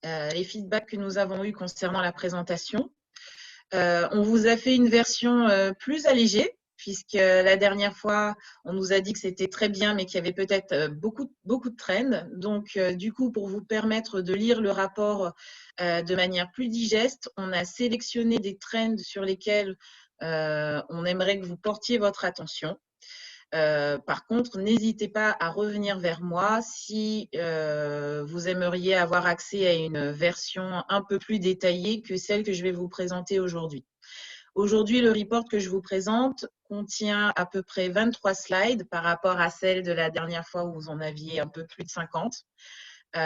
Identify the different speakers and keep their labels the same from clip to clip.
Speaker 1: les feedbacks que nous avons eus concernant la présentation. On vous a fait une version plus allégée, puisque la dernière fois, on nous a dit que c'était très bien, mais qu'il y avait peut-être beaucoup de trends. Donc, du coup, pour vous permettre de lire le rapport de manière plus digeste, on a sélectionné des trends sur lesquels on aimerait que vous portiez votre attention. Par contre, n'hésitez pas à revenir vers moi si vous aimeriez avoir accès à une version un peu plus détaillée que celle que je vais vous présenter aujourd'hui. Aujourd'hui, le report que je vous présente contient à peu près 23 slides par rapport à celle de la dernière fois où vous en aviez un peu plus de 50. On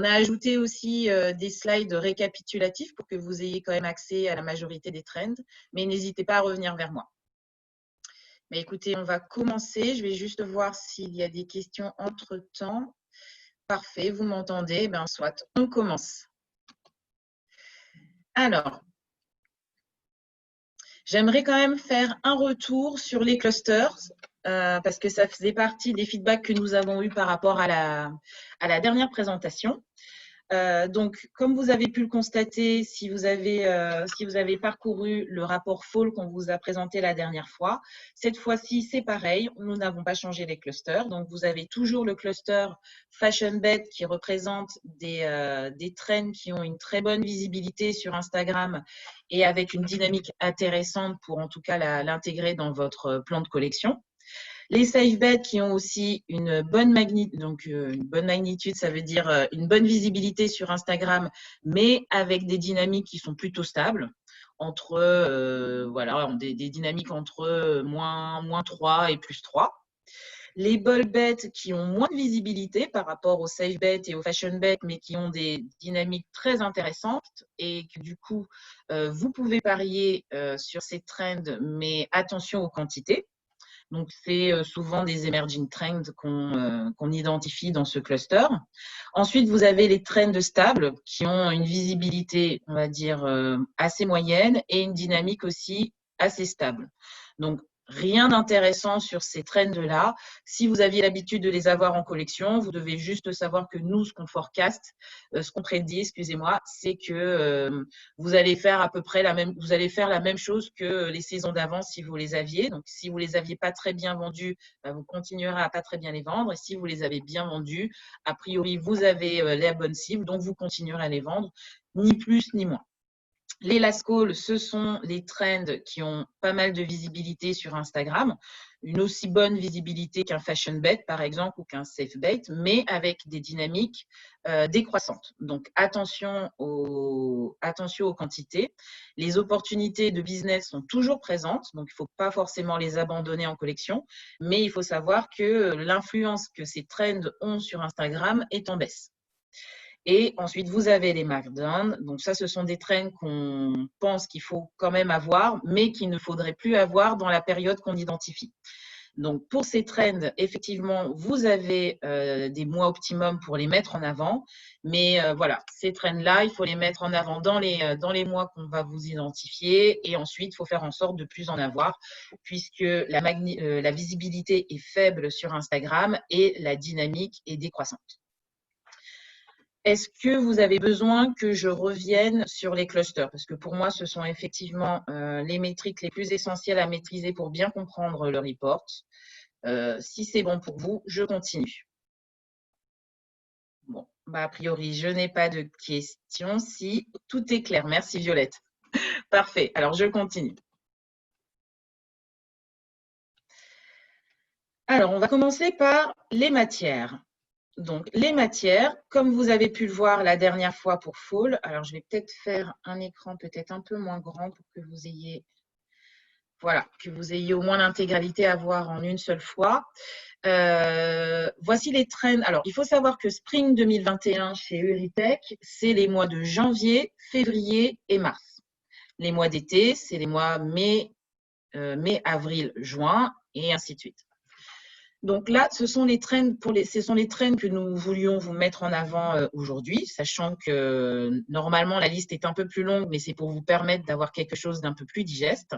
Speaker 1: a ajouté aussi des slides récapitulatifs pour que vous ayez quand même accès à la majorité des trends, mais n'hésitez pas à revenir vers moi. Mais écoutez, on va commencer. Je vais juste voir s'il y a des questions entre-temps. Parfait, vous m'entendez? Ben, soit, on commence. Alors, j'aimerais quand même faire un retour sur les clusters parce que ça faisait partie des feedbacks que nous avons eus par rapport à la dernière présentation. Donc, comme vous avez pu le constater, si vous avez parcouru le rapport Fall qu'on vous a présenté la dernière fois, cette fois-ci, c'est pareil, nous n'avons pas changé les clusters. Donc, vous avez toujours le cluster Fashion Bet qui représente des trends qui ont une très bonne visibilité sur Instagram et avec une dynamique intéressante pour en tout cas l'intégrer dans votre plan de collection. Les safe bets qui ont aussi une bonne magnitude, donc une bonne magnitude, ça veut dire une bonne visibilité sur Instagram, mais avec des dynamiques qui sont plutôt stables, entre voilà, des dynamiques entre moins 3 et plus 3. Les ball bets qui ont moins de visibilité par rapport aux safe bets et aux fashion bets, mais qui ont des dynamiques très intéressantes et que du coup, vous pouvez parier sur ces trends, mais attention aux quantités. Donc, c'est souvent des emerging trends qu'on identifie dans ce cluster. Ensuite, vous avez les trends stables qui ont une visibilité, on va dire, assez moyenne et une dynamique aussi assez stable. Donc, rien d'intéressant sur ces trends-là. Si vous aviez l'habitude de les avoir en collection, vous devez juste savoir que nous, ce qu'on forecast, ce qu'on prédit, excusez-moi, c'est que vous allez faire à peu près la même chose que les saisons d'avant si vous les aviez. Donc, si vous les aviez pas très bien vendus, vous continuerez à pas très bien les vendre. Et si vous les avez bien vendus, a priori, vous avez la bonne cible, donc vous continuerez à les vendre, ni plus ni moins. Les last calls, ce sont les trends qui ont pas mal de visibilité sur Instagram, une aussi bonne visibilité qu'un fashion bet, par exemple, ou qu'un safe bet, mais avec des dynamiques décroissantes. Donc, attention aux quantités. Les opportunités de business sont toujours présentes, donc il ne faut pas forcément les abandonner en collection, mais il faut savoir que l'influence que ces trends ont sur Instagram est en baisse. Et ensuite, vous avez les markdowns. Donc ça, ce sont des trends qu'on pense qu'il faut quand même avoir, mais qu'il ne faudrait plus avoir dans la période qu'on identifie. Donc pour ces trends, effectivement, vous avez des mois optimum pour les mettre en avant. Mais voilà, ces trends-là, il faut les mettre en avant dans les mois qu'on va vous identifier. Et ensuite, il faut faire en sorte de plus en avoir, puisque la visibilité est faible sur Instagram et la dynamique est décroissante. Est-ce que vous avez besoin que je revienne sur les clusters? Parce que pour moi, ce sont effectivement les métriques les plus essentielles à maîtriser pour bien comprendre le report. Si c'est bon pour vous, je continue. Bon, a priori, je n'ai pas de questions. Si tout est clair, merci Violette. Parfait, alors je continue. Alors, on va commencer par les matières. Donc, les matières, comme vous avez pu le voir la dernière fois pour Fall, alors je vais peut-être faire un écran peut-être un peu moins grand pour que vous ayez, voilà, que vous ayez au moins l'intégralité à voir en une seule fois. Voici les trends. Alors, il faut savoir que Spring 2021 chez Euritech, c'est les mois de janvier, février et mars. Les mois d'été, c'est les mois mai, avril, juin et ainsi de suite. Donc là, ce sont les trends que nous voulions vous mettre en avant aujourd'hui, sachant que normalement la liste est un peu plus longue, mais c'est pour vous permettre d'avoir quelque chose d'un peu plus digeste.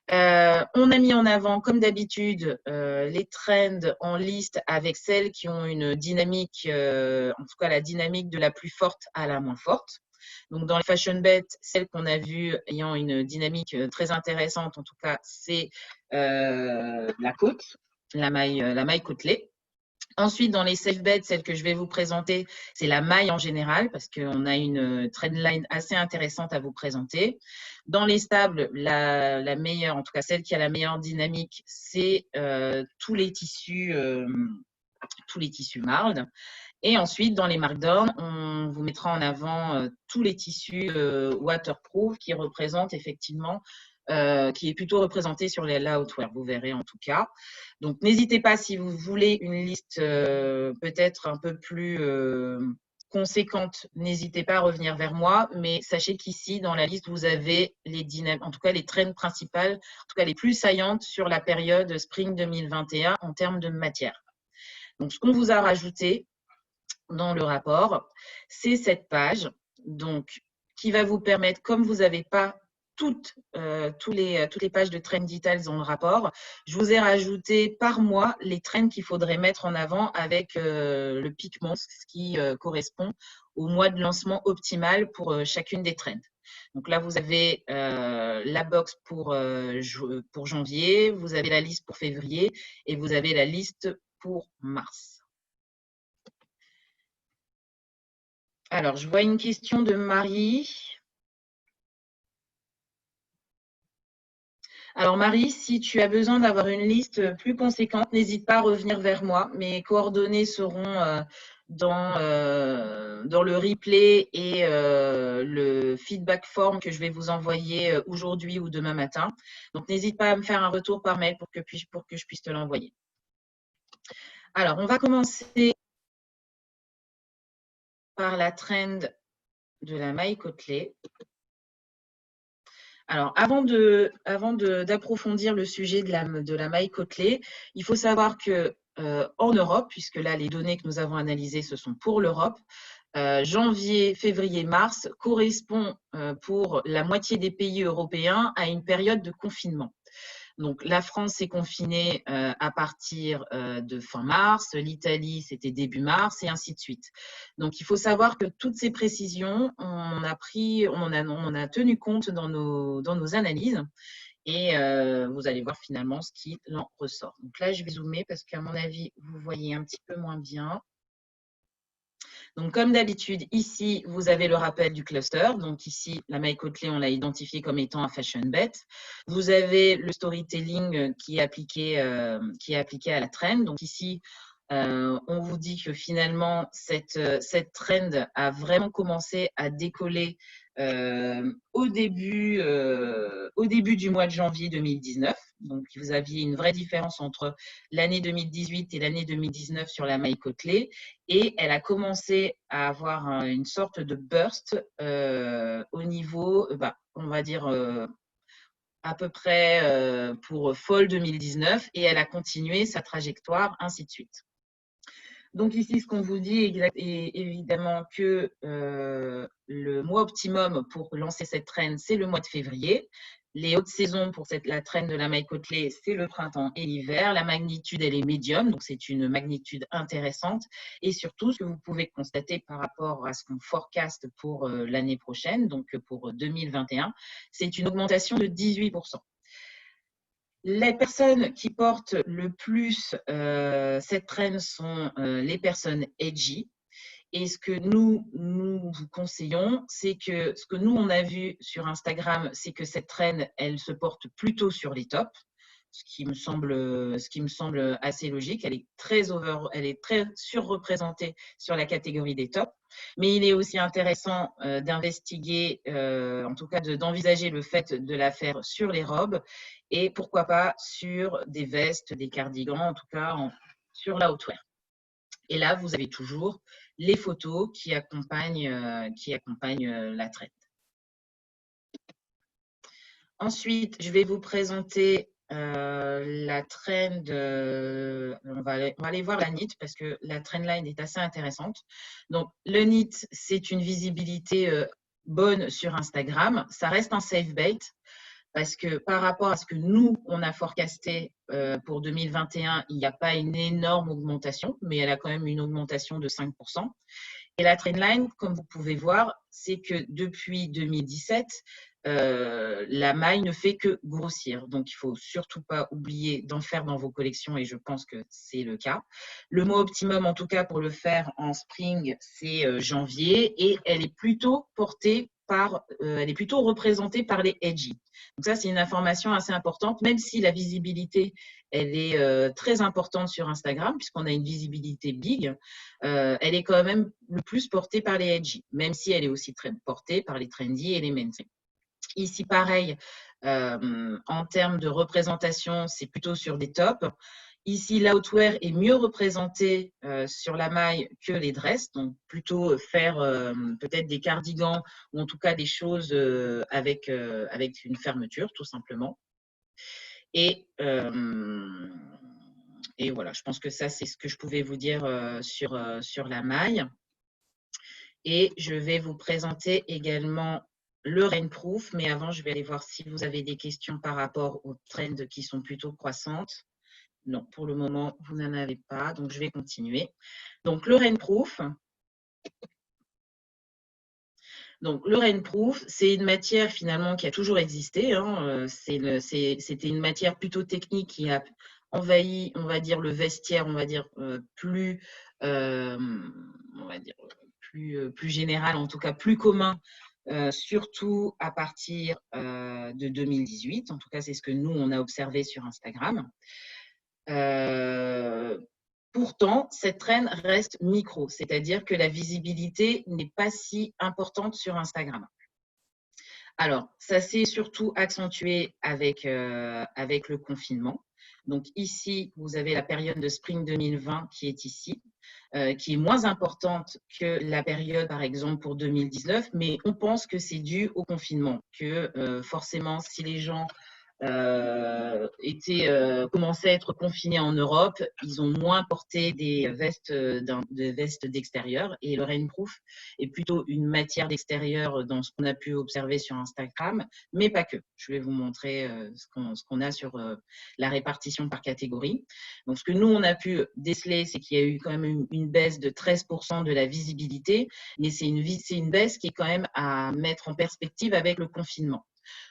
Speaker 1: On a mis en avant, comme d'habitude, les trends en liste avec celles qui ont une dynamique, en tout cas la dynamique de la plus forte à la moins forte. Donc, dans les fashion bets, celles qu'on a vues ayant une dynamique très intéressante, en tout cas, c'est la côte, la maille côtelée. Ensuite, dans les safe bets, celle que je vais vous présenter, c'est la maille en général, parce qu'on a une trendline assez intéressante à vous présenter. Dans les stables, la meilleure, en tout cas celle qui a la meilleure dynamique, c'est tous les tissus marde. Et ensuite, dans les markdowns, on vous mettra en avant tous les tissus waterproof qui représentent effectivement, qui est plutôt représenté sur les loungewear, vous verrez en tout cas. Donc, n'hésitez pas si vous voulez une liste peut-être un peu plus conséquente, n'hésitez pas à revenir vers moi, mais sachez qu'ici, dans la liste, vous avez en tout cas les trends principales, en tout cas les plus saillantes sur la période Spring 2021 en termes de matière. Donc, ce qu'on vous a rajouté dans le rapport, c'est cette page donc, qui va vous permettre, comme vous n'avez pas toutes les pages de trend details dans le rapport, je vous ai rajouté par mois les trends qu'il faudrait mettre en avant avec le pic monstre, ce qui correspond au mois de lancement optimal pour chacune des trends. Donc là, vous avez la box pour janvier, vous avez la liste pour février et vous avez la liste pour mars. Alors, je vois une question de Marie. Alors, Marie, si tu as besoin d'avoir une liste plus conséquente, n'hésite pas à revenir vers moi. Mes coordonnées seront dans le replay et le feedback form que je vais vous envoyer aujourd'hui ou demain matin. Donc, n'hésite pas à me faire un retour par mail pour que je puisse te l'envoyer. Alors, on va commencer par la trend de la maille côtelée. Alors, avant d'approfondir le sujet de la maille côtelée, il faut savoir que en Europe, puisque là, les données que nous avons analysées, ce sont pour l'Europe, janvier, février, mars correspond pour la moitié des pays européens à une période de confinement. Donc, la France est confinée à partir de fin mars, l'Italie, c'était début mars, et ainsi de suite. Donc, il faut savoir que toutes ces précisions, on a tenu compte dans nos analyses, et vous allez voir finalement ce qui en ressort. Donc là, je vais zoomer parce qu'à mon avis, vous voyez un petit peu moins bien. Donc, comme d'habitude, ici, vous avez le rappel du cluster. Donc, ici, la maille côtelée, on l'a identifié comme étant un fashion bet. Vous avez le storytelling qui est appliqué à la trend. Donc, ici, on vous dit que finalement, cette trend a vraiment commencé à décoller au début du mois de janvier 2019. Donc, vous aviez une vraie différence entre l'année 2018 et l'année 2019 sur la maille côtelée. Et elle a commencé à avoir une sorte de burst au niveau, on va dire, à peu près pour fall 2019. Et elle a continué sa trajectoire, ainsi de suite. Donc ici, ce qu'on vous dit est évidemment que le mois optimum pour lancer cette trend, c'est le mois de février. Les hautes saisons pour la trend de la maille côtelée, c'est le printemps et l'hiver. La magnitude, elle est médium, donc c'est une magnitude intéressante. Et surtout, ce que vous pouvez constater par rapport à ce qu'on forecast pour l'année prochaine, donc pour 2021, c'est une augmentation de 18%. Les personnes qui portent le plus cette trend sont les personnes edgy. Et ce que nous vous conseillons, c'est que ce que nous, on a vu sur Instagram, c'est que cette trend, elle se porte plutôt sur les tops, ce qui me semble assez logique. Elle est très surreprésentée sur la catégorie des tops. Mais il est aussi intéressant d'investiguer, en tout cas d'envisager le fait de la faire sur les robes et pourquoi pas sur des vestes, des cardigans, en tout cas sur la haute-wear. Et là, vous avez toujours les photos qui accompagnent la trend. Ensuite, je vais vous présenter la trend. On va aller voir la NIT parce que la trendline est assez intéressante. Donc, le NIT, c'est une visibilité bonne sur Instagram. Ça reste un safe bait. parce que par rapport à ce que nous, on a forecasté pour 2021, il n'y a pas une énorme augmentation, mais elle a quand même une augmentation de 5%. Et la trendline, comme vous pouvez voir, c'est que depuis 2017, la maille ne fait que grossir. Donc, il ne faut surtout pas oublier d'en faire dans vos collections et je pense que c'est le cas. Le mois optimum, en tout cas, pour le faire en spring, c'est janvier et elle est plutôt portée elle est plutôt représentée par les edgy. Donc ça, c'est une information assez importante, même si la visibilité, elle est très importante sur Instagram, puisqu'on a une visibilité big, elle est quand même le plus portée par les edgy, même si elle est aussi très portée par les trendy et les mainstream. Ici, pareil, en termes de représentation, c'est plutôt sur des tops. Ici, l'outwear est mieux représenté sur la maille que les dresses, donc plutôt faire peut-être des cardigans ou en tout cas des choses avec une fermeture, tout simplement. Et voilà, je pense que ça, c'est ce que je pouvais vous dire sur la maille. Et je vais vous présenter également le Rainproof, mais avant, je vais aller voir si vous avez des questions par rapport aux trends qui sont plutôt croissantes. Non, pour le moment, vous n'en avez pas, donc je vais continuer. Donc, le Rainproof. Donc, le Rainproof, c'est une matière finalement qui a toujours existé. Hein. C'était une matière plutôt technique qui a envahi, on va dire, le vestiaire, on va dire, plus général, en tout cas plus commun, surtout à partir de 2018. En tout cas, c'est ce que nous, on a observé sur Instagram. Pourtant, cette trend reste micro, c'est-à-dire que la visibilité n'est pas si importante sur Instagram. Alors, ça s'est surtout accentué avec le confinement. Donc ici, vous avez la période de Spring 2020 qui est ici, qui est moins importante que la période, par exemple, pour 2019, mais on pense que c'est dû au confinement, que forcément, si les gens commençaient à être confinés en Europe, ils ont moins porté des vestes d'extérieur et le Rainproof est plutôt une matière d'extérieur dans ce qu'on a pu observer sur Instagram, mais pas que. Je vais vous montrer ce qu'on a sur la répartition par catégorie. Donc, ce que nous, on a pu déceler, c'est qu'il y a eu quand même une baisse de 13% de la visibilité, mais c'est une baisse qui est quand même à mettre en perspective avec le confinement.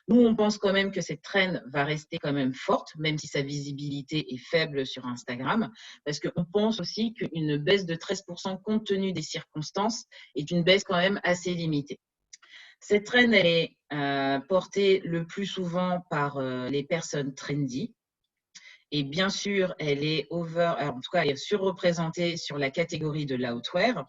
Speaker 1: Nous, on pense quand même que cette trend va rester quand même forte, même si sa visibilité est faible sur Instagram, parce qu'on pense aussi qu'une baisse de 13% compte tenu des circonstances est une baisse quand même assez limitée. Cette trend, elle est portée le plus souvent par les personnes trendy. Et bien sûr, elle est en tout cas, elle est surreprésentée sur la catégorie de l'outwear.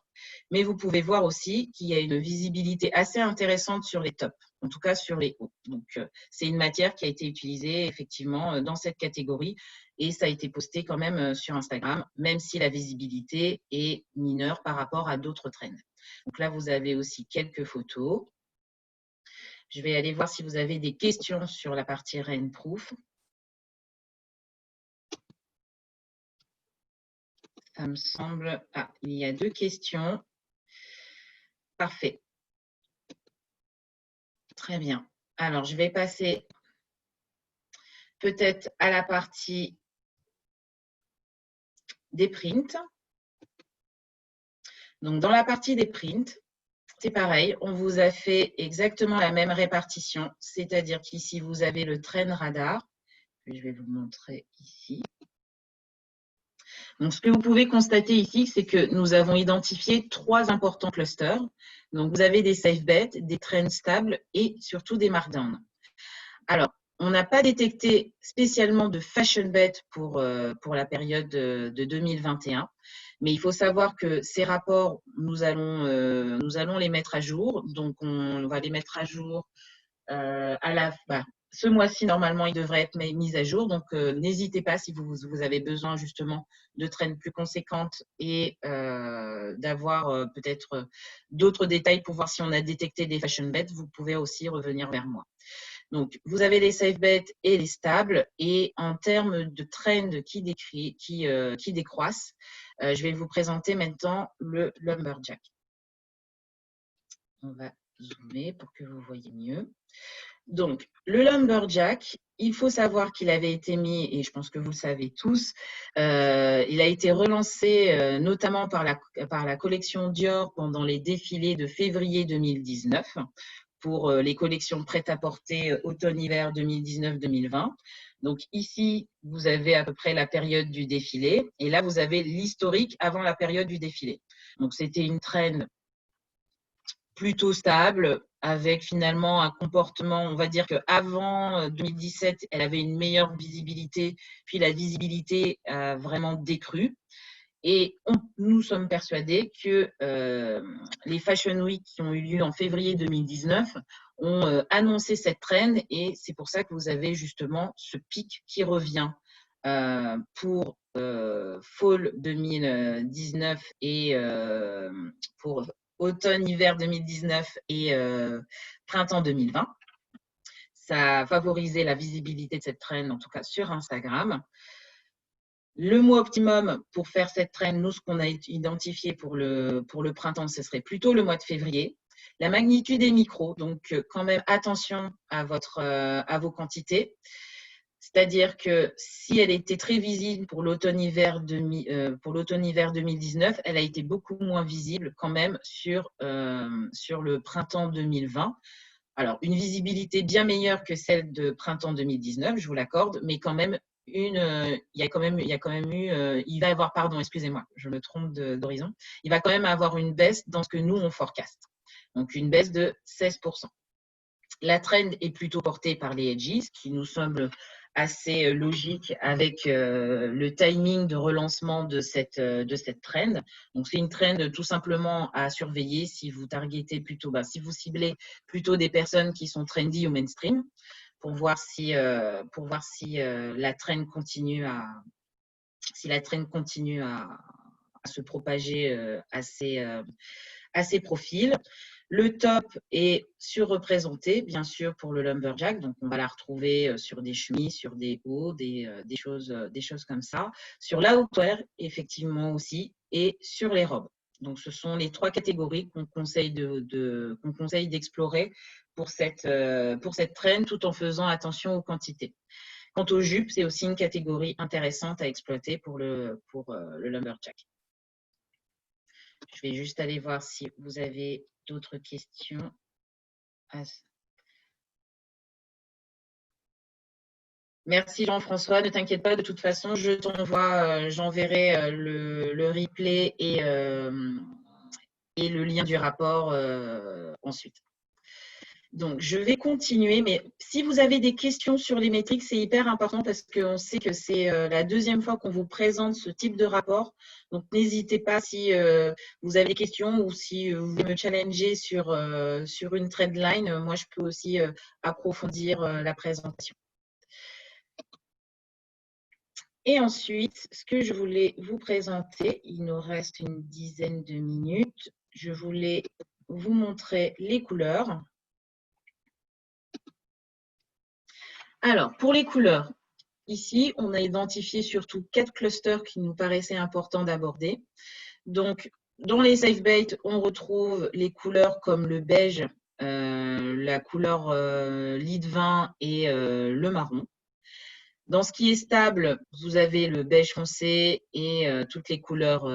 Speaker 1: Mais vous pouvez voir aussi qu'il y a une visibilité assez intéressante sur les tops, en tout cas sur les hauts. Donc, c'est une matière qui a été utilisée effectivement dans cette catégorie et ça a été posté quand même sur Instagram, même si la visibilité est mineure par rapport à d'autres trends. Donc là, vous avez aussi quelques photos. Je vais aller voir si vous avez des questions sur la partie Rainproof. Ça me semble… Ah, il y a 2 questions. Parfait. Très bien. Alors, je vais passer peut-être à la partie des prints. Donc, dans la partie des prints, c'est pareil, on vous a fait exactement la même répartition, c'est-à-dire qu'ici, vous avez le Trend Radar. Je vais vous montrer ici. Donc, ce que vous pouvez constater ici, c'est que nous avons identifié 3 importants clusters. Donc, vous avez des safe bets, des trends stables et surtout des markdowns. Alors, on n'a pas détecté spécialement de fashion bet pour la période de 2021, mais il faut savoir que ces rapports, nous allons les mettre à jour. Donc, on va les mettre à jour ce mois-ci, normalement, ils devraient être mis à jour. Donc, n'hésitez pas si vous avez besoin justement de trends plus conséquentes et d'avoir peut-être d'autres détails pour voir si on a détecté des fashion bets, vous pouvez aussi revenir vers moi. Donc, vous avez les safe bets et les stables. Et en termes de trend qui décroissent, je vais vous présenter maintenant le Lumberjack. On va zoomer pour que vous voyez mieux. Donc, le Lumberjack, il faut savoir qu'il avait été mis, et je pense que vous le savez tous, il a été relancé notamment par la collection Dior pendant les défilés de février 2019 pour les collections prêt-à-porter automne-hiver 2019-2020. Donc ici, vous avez à peu près la période du défilé, et là, vous avez l'historique avant la période du défilé. Donc, c'était une trend plutôt stable, avec finalement un comportement, on va dire qu'avant 2017, elle avait une meilleure visibilité, puis la visibilité a vraiment décru. Et nous sommes persuadés que les Fashion Week qui ont eu lieu en février 2019 ont annoncé cette trend, et c'est pour ça que vous avez justement ce pic qui revient pour Fall 2019 et pour automne-hiver 2019 et printemps 2020. Ça a favorisé la visibilité de cette trend, en tout cas sur Instagram. Le mois optimum pour faire cette trend, nous, ce qu'on a identifié pour le printemps, ce serait plutôt le mois de février. La magnitude est micro, donc quand même attention à vos quantités. C'est-à-dire que si elle était très visible pour l'automne-hiver 2019, elle a été beaucoup moins visible quand même sur le printemps 2020. Alors, une visibilité bien meilleure que celle de printemps 2019, je vous l'accorde, mais quand même, il va y avoir, pardon, excusez-moi, je me trompe d'horizon, il va quand même avoir une baisse dans ce que nous, on forecast. Donc, une baisse de 16%. La trend est plutôt portée par les hedges, qui nous semble assez logique avec le timing de relancement de cette trend. Donc, c'est une trend tout simplement à surveiller si vous targetez plutôt, si vous ciblez plutôt des personnes qui sont trendy ou mainstream, pour voir si la trend continue à se propager à ces profils. Le top est surreprésenté, bien sûr, pour le lumberjack. Donc, on va la retrouver sur des chemises, sur des hauts, des choses comme ça. Sur la hauteur, effectivement aussi, et sur les robes. Donc, ce sont les trois catégories qu'on conseille d'explorer pour cette trend, tout en faisant attention aux quantités. Quant aux jupes, c'est aussi une catégorie intéressante à exploiter pour le lumberjack. Je vais juste aller voir si vous avez d'autres questions. Merci Jean-François, ne t'inquiète pas, de toute façon, je t'envoie, j'enverrai le replay et le lien du rapport ensuite. Donc, je vais continuer, mais si vous avez des questions sur les métriques, c'est hyper important parce qu'on sait que c'est la deuxième fois qu'on vous présente ce type de rapport. Donc, n'hésitez pas si vous avez des questions ou si vous voulez me challenger sur une trendline. Moi, je peux aussi approfondir la présentation. Et ensuite, ce que je voulais vous présenter, il nous reste une dizaine de minutes. Je voulais vous montrer les couleurs. Alors, pour les couleurs, ici, on a identifié surtout 4 clusters qui nous paraissaient importants d'aborder. Donc, dans les safe baits, on retrouve les couleurs comme le beige, la couleur lead vin et le marron. Dans ce qui est stable, vous avez le beige foncé et toutes les couleurs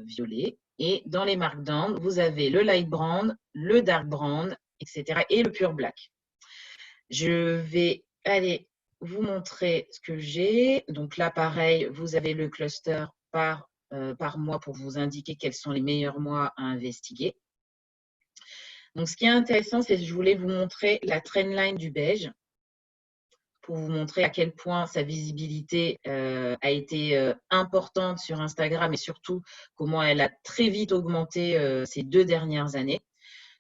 Speaker 1: violet. Et dans les markdowns, vous avez le light brown, le dark brown, etc. et le pure black. Je vais aller vous montrer ce que j'ai. Donc là, pareil, vous avez le cluster par mois pour vous indiquer quels sont les meilleurs mois à investiguer. Donc, ce qui est intéressant, c'est que je voulais vous montrer la trendline du beige pour vous montrer à quel point sa visibilité a été importante sur Instagram et surtout comment elle a très vite augmenté ces 2 dernières années.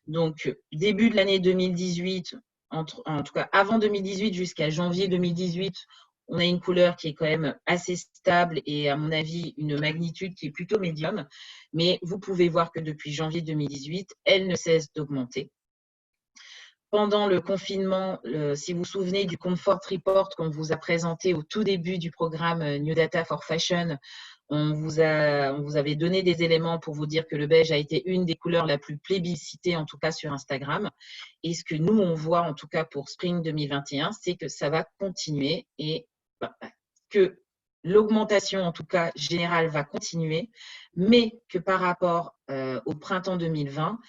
Speaker 1: Donc, début de l'année 2018, en tout cas avant 2018 jusqu'à janvier 2018, on a une couleur qui est quand même assez stable et à mon avis, une magnitude qui est plutôt médium. Mais vous pouvez voir que depuis janvier 2018, elle ne cesse d'augmenter. Pendant le confinement, si vous vous souvenez du Comfort Report qu'on vous a présenté au tout début du programme New Data for Fashion, On vous avait donné des éléments pour vous dire que le beige a été une des couleurs la plus plébiscitée, en tout cas sur Instagram. Et ce que nous, on voit, en tout cas pour Spring 2021, c'est que ça va continuer et que l'augmentation, en tout cas générale, va continuer, mais que par rapport au printemps 2020,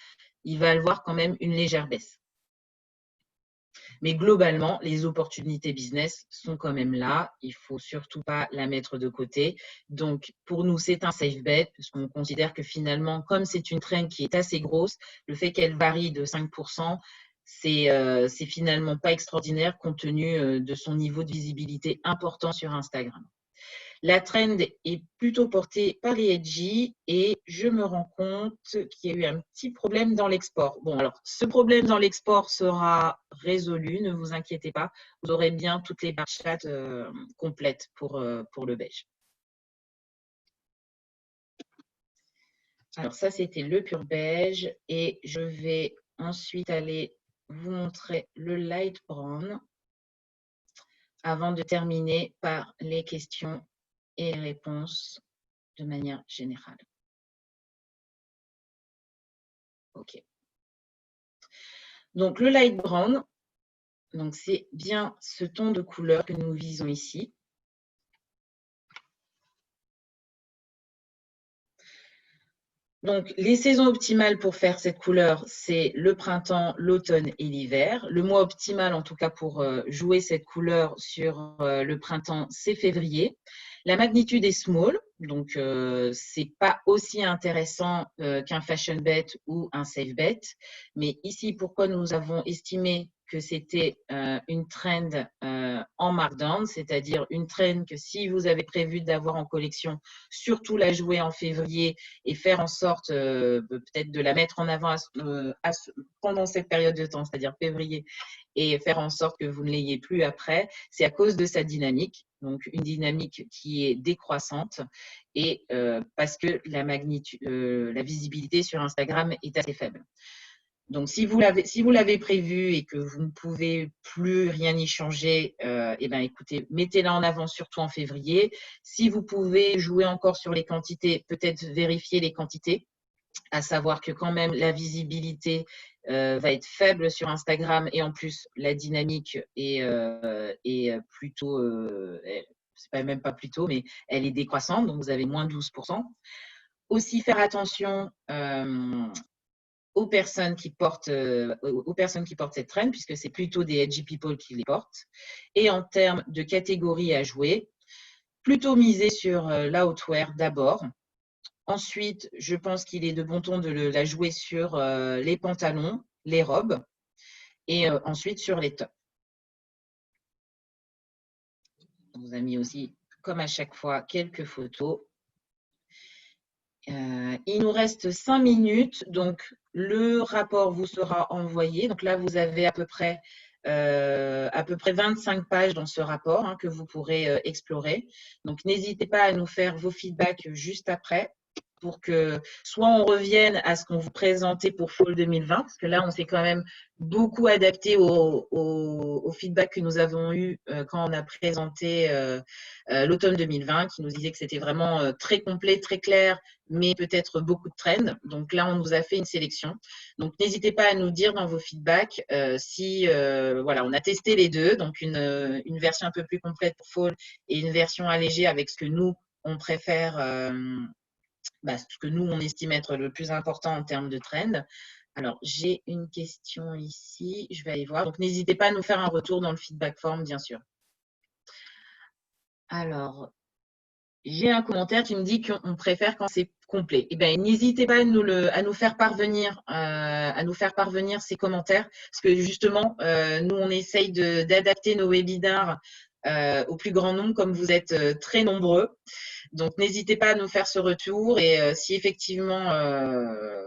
Speaker 1: il va y avoir quand même une légère baisse. Mais globalement, les opportunités business sont quand même là. Il ne faut surtout pas la mettre de côté. Donc, pour nous, c'est un safe bet, parce qu'on considère que finalement, comme c'est une trend qui est assez grosse, le fait qu'elle varie de 5%, c'est finalement pas extraordinaire compte tenu de son niveau de visibilité important sur Instagram. La trend est plutôt portée par les hedgies et je me rends compte qu'il y a eu un petit problème dans l'export. Bon, alors, ce problème dans l'export sera résolu, ne vous inquiétez pas. Vous aurez bien toutes les bar charts complètes pour le beige. Alors, ça, c'était le pur beige et je vais ensuite aller vous montrer le light brown avant de terminer par les questions et réponses de manière générale. OK. Donc, le light brown, c'est bien ce ton de couleur que nous visons ici. Donc, les saisons optimales pour faire cette couleur, c'est le printemps, l'automne et l'hiver. Le mois optimal, en tout cas, pour jouer cette couleur sur le printemps, c'est février. La magnitude est small, donc c'est pas aussi intéressant qu'un fashion bet ou un safe bet. Mais ici, pourquoi nous avons estimé que c'était une trend en markdown, c'est-à-dire une trend que si vous avez prévu d'avoir en collection, surtout la jouer en février et faire en sorte peut-être de la mettre en avant pendant cette période de temps, c'est-à-dire février, et faire en sorte que vous ne l'ayez plus après, c'est à cause de sa dynamique. Donc, une dynamique qui est décroissante et parce que la visibilité sur Instagram est assez faible. Donc, si vous l'avez prévu et que vous ne pouvez plus rien y changer, écoutez, mettez-la en avant surtout en février. Si vous pouvez jouer encore sur les quantités, peut-être vérifier les quantités, à savoir que quand même la visibilité va être faible sur Instagram et en plus la dynamique est plutôt, c'est même pas plutôt, mais elle est décroissante, donc vous avez moins 12%. Aussi faire attention aux personnes qui portent cette trend, puisque c'est plutôt des edgy people qui les portent. Et en termes de catégories à jouer, plutôt miser sur l'outwear d'abord. Ensuite, je pense qu'il est de bon ton de la jouer sur les pantalons, les robes et ensuite sur les tops. On vous a mis aussi, comme à chaque fois, quelques photos. Il nous reste 5 minutes, donc le rapport vous sera envoyé. Donc là, vous avez à peu près 25 pages dans ce rapport que vous pourrez explorer. Donc, n'hésitez pas à nous faire vos feedbacks juste après pour que soit on revienne à ce qu'on vous présentait pour Fall 2020, parce que là, on s'est quand même beaucoup adapté au feedback que nous avons eu quand on a présenté l'automne 2020, qui nous disait que c'était vraiment très complet, très clair, mais peut-être beaucoup de trends. Donc là, on nous a fait une sélection. Donc, n'hésitez pas à nous dire dans vos feedbacks si, voilà, on a testé les deux, donc une version un peu plus complète pour Fall et une version allégée avec ce que nous, on préfère ce que nous, on estime être le plus important en termes de trend. Alors, j'ai une question ici. Je vais aller voir. Donc, n'hésitez pas à nous faire un retour dans le feedback form, bien sûr. Alors, j'ai un commentaire qui me dit qu'on préfère quand c'est complet. Eh bien, n'hésitez pas à nous faire parvenir ces commentaires, parce que justement, nous, on essaye d'adapter nos webinars au plus grand nombre, comme vous êtes très nombreux. Donc, n'hésitez pas à nous faire ce retour et si effectivement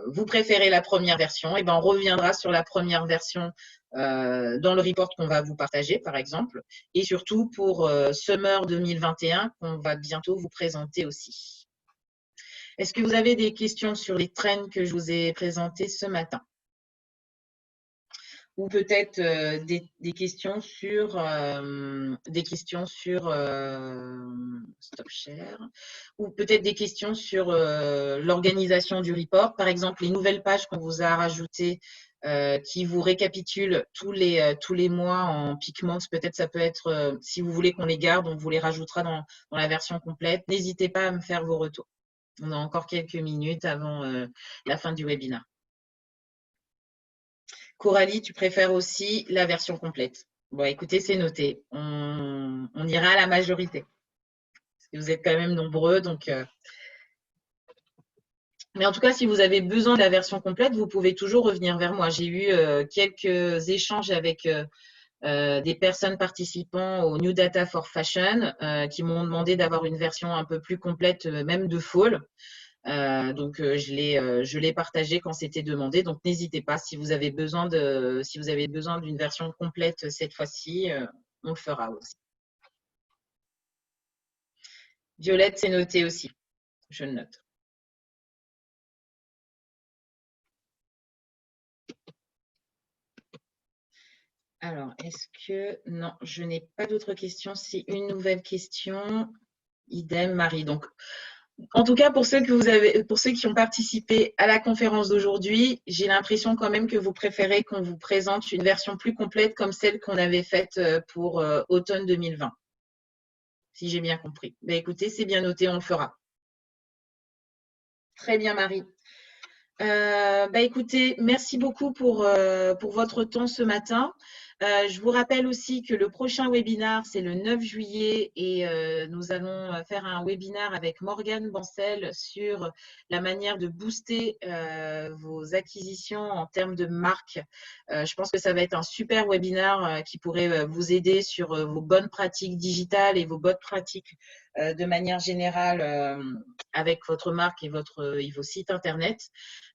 Speaker 1: vous préférez la première version, on reviendra sur la première version dans le report qu'on va vous partager, par exemple, et surtout pour Summer 2021 qu'on va bientôt vous présenter aussi. Est-ce que vous avez des questions sur les trends que je vous ai présentés ce matin? ou peut-être des questions sur stop share, ou peut-être des questions sur l'organisation du report. Par exemple, les nouvelles pages qu'on vous a rajoutées qui vous récapitulent tous les mois en peak months. Peut-être ça peut être, si vous voulez qu'on les garde, on vous les rajoutera dans la version complète. N'hésitez pas à me faire vos retours. On a encore quelques minutes avant la fin du webinaire. Coralie, tu préfères aussi la version complète. Bon, écoutez, c'est noté. On ira à la majorité. Parce que vous êtes quand même nombreux. Donc, mais en tout cas, si vous avez besoin de la version complète, vous pouvez toujours revenir vers moi. J'ai eu quelques échanges avec des personnes participant au New Data for Fashion qui m'ont demandé d'avoir une version un peu plus complète, même de Fall. Donc, je l'ai partagé quand c'était demandé. Donc, n'hésitez pas si vous avez besoin d'une version complète cette fois-ci, on le fera aussi. Violette, c'est noté aussi. Je le note. Alors, est-ce que… Non, je n'ai pas d'autres questions. C'est une nouvelle question. Idem, Marie. Donc, en tout cas, pour ceux qui ont participé à la conférence d'aujourd'hui, j'ai l'impression quand même que vous préférez qu'on vous présente une version plus complète comme celle qu'on avait faite pour automne 2020. Si j'ai bien compris. Ben, écoutez, c'est bien noté, on le fera. Très bien, Marie. Écoutez, merci beaucoup pour votre temps ce matin. Je vous rappelle aussi que le prochain webinaire, c'est le 9 juillet et nous allons faire un webinaire avec Morgane Bancel sur la manière de booster vos acquisitions en termes de marque. Je pense que ça va être un super webinaire qui pourrait vous aider sur vos bonnes pratiques digitales et vos bonnes pratiques de manière générale avec votre marque et vos sites internet.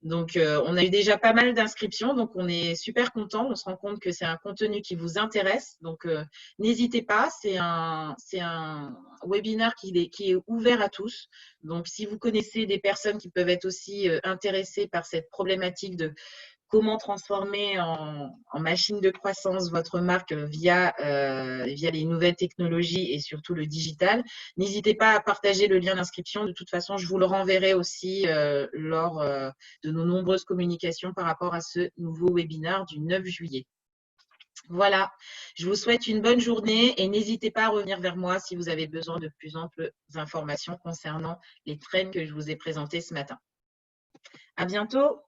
Speaker 1: Donc, on a eu déjà pas mal d'inscriptions, donc on est super content. On se rend compte que c'est un contenu qui vous intéresse. Donc, n'hésitez pas, c'est un webinaire qui est ouvert à tous. Donc, si vous connaissez des personnes qui peuvent être aussi intéressées par cette problématique de comment transformer en machine de croissance votre marque via les nouvelles technologies et surtout le digital. N'hésitez pas à partager le lien d'inscription. De toute façon, je vous le renverrai aussi lors de nos nombreuses communications par rapport à ce nouveau webinaire du 9 juillet. Voilà, je vous souhaite une bonne journée et n'hésitez pas à revenir vers moi si vous avez besoin de plus amples informations concernant les trends que je vous ai présentés ce matin. À bientôt.